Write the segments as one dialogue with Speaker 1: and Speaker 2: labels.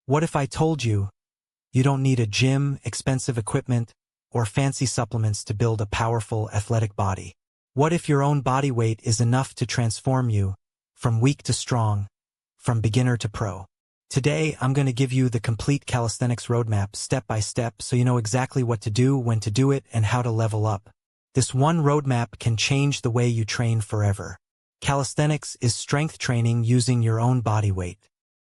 Speaker 1: What if I told you you don't need a gym, expensive equipment, or fancy supplements to build a powerful, athletic body? What if your own body weight is enough to transform you from weak to strong, from beginner to pro? Today, I'm going to give you the complete calisthenics roadmap step by step so you know exactly what to do, when to do it, and how to level up. This one roadmap can change the way you train forever. Calisthenics is strength training using your own body weight.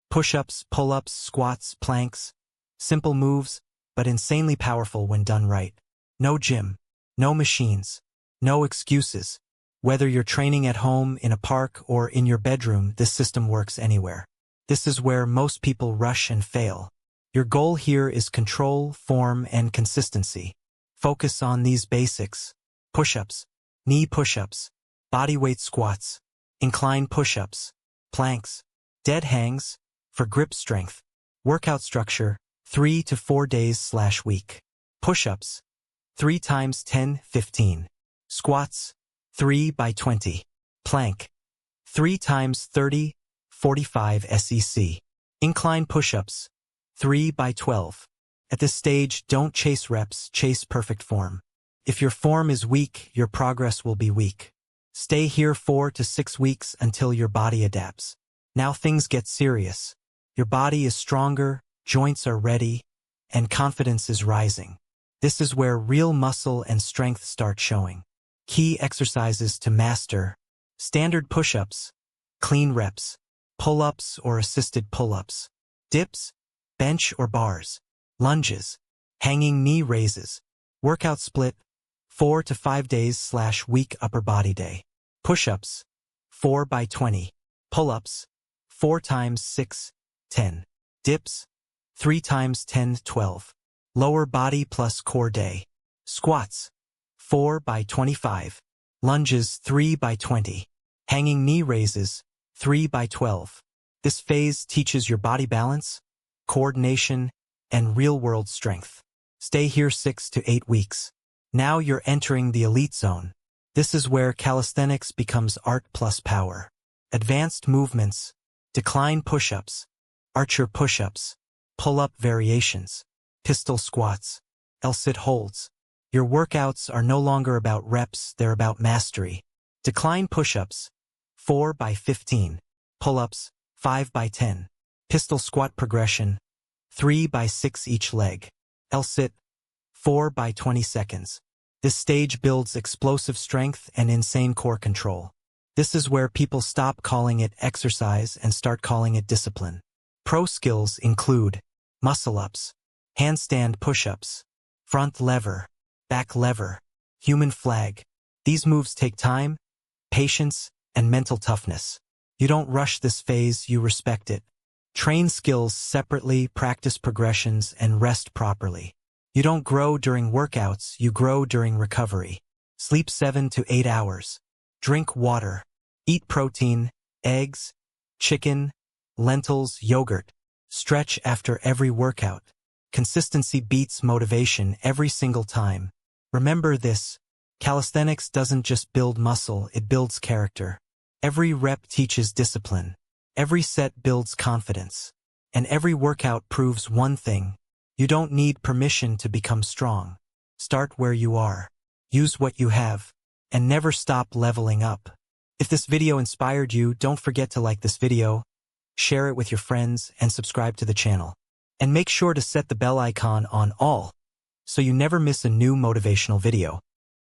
Speaker 1: Push-ups, pull-ups, squats, planks. Simple moves, but insanely powerful when done right. No gym, no machines, no excuses. Whether you're training at home, in a park, or in your bedroom, this system works anywhere. This is where most people rush and fail. Your goal here is control, form, and consistency. Focus on these basics. Push-ups, knee push-ups, bodyweight squats, incline push-ups, planks, dead hangs, for grip strength. Workout structure, 3 to 4 days/week. Push-ups, 3 times 10, 15. Squats, 3 by 20. Plank, 3 times 30, 45 SEC. Incline push-ups, 3 by 12. At this stage, don't chase reps, chase perfect form. If your form is weak, your progress will be weak. Stay here 4 to 6 weeks until your body adapts. Now things get serious. Your body is stronger, joints are ready, and confidence is rising. This is where real muscle and strength start showing. Key exercises to master: standard push-ups, clean reps, pull-ups or assisted pull-ups, dips, bench or bars, lunges, hanging knee raises. Workout split, 4 to 5 days/week upper body day. Push-ups, 4 by 20. Pull-ups, 4 times 6, 10. Dips, 3 times 10, 12. Lower body plus core day. Squats, 4 by 25. Lunges, 3 by 20. Hanging knee raises, 3 by 12. This phase teaches your body balance, coordination, and real-world strength. Stay here 6 to 8 weeks. Now you're entering the elite zone. This is where calisthenics becomes art plus power. Advanced movements, decline push-ups, archer push-ups, pull-up variations, pistol squats, L-sit holds. Your workouts are no longer about reps, they're about mastery. Decline push-ups, 4 by 15. Pull-ups, 5 by 10. Pistol squat progression, 3 by 6 each leg. L-sit, 4 by 20 seconds. This stage builds explosive strength and insane core control. This is where people stop calling it exercise and start calling it discipline. Pro skills include muscle-ups, handstand push-ups, front lever, back lever, human flag. These moves take time, patience, and mental toughness. You don't rush this phase, you respect it. Train skills separately, practice progressions, and rest properly. You don't grow during workouts, you grow during recovery. Sleep 7 to 8 hours. Drink water. Eat protein, eggs, chicken, lentils, yogurt. Stretch after every workout. Consistency beats motivation every single time. Remember this: calisthenics doesn't just build muscle, it builds character. Every rep teaches discipline. Every set builds confidence. And every workout proves one thing: you don't need permission to become strong. Start where you are. Use what you have. And never stop leveling up. If this video inspired you, don't forget to like this video, share it with your friends, and subscribe to the channel. And make sure to set the bell icon on all, so you never miss a new motivational video.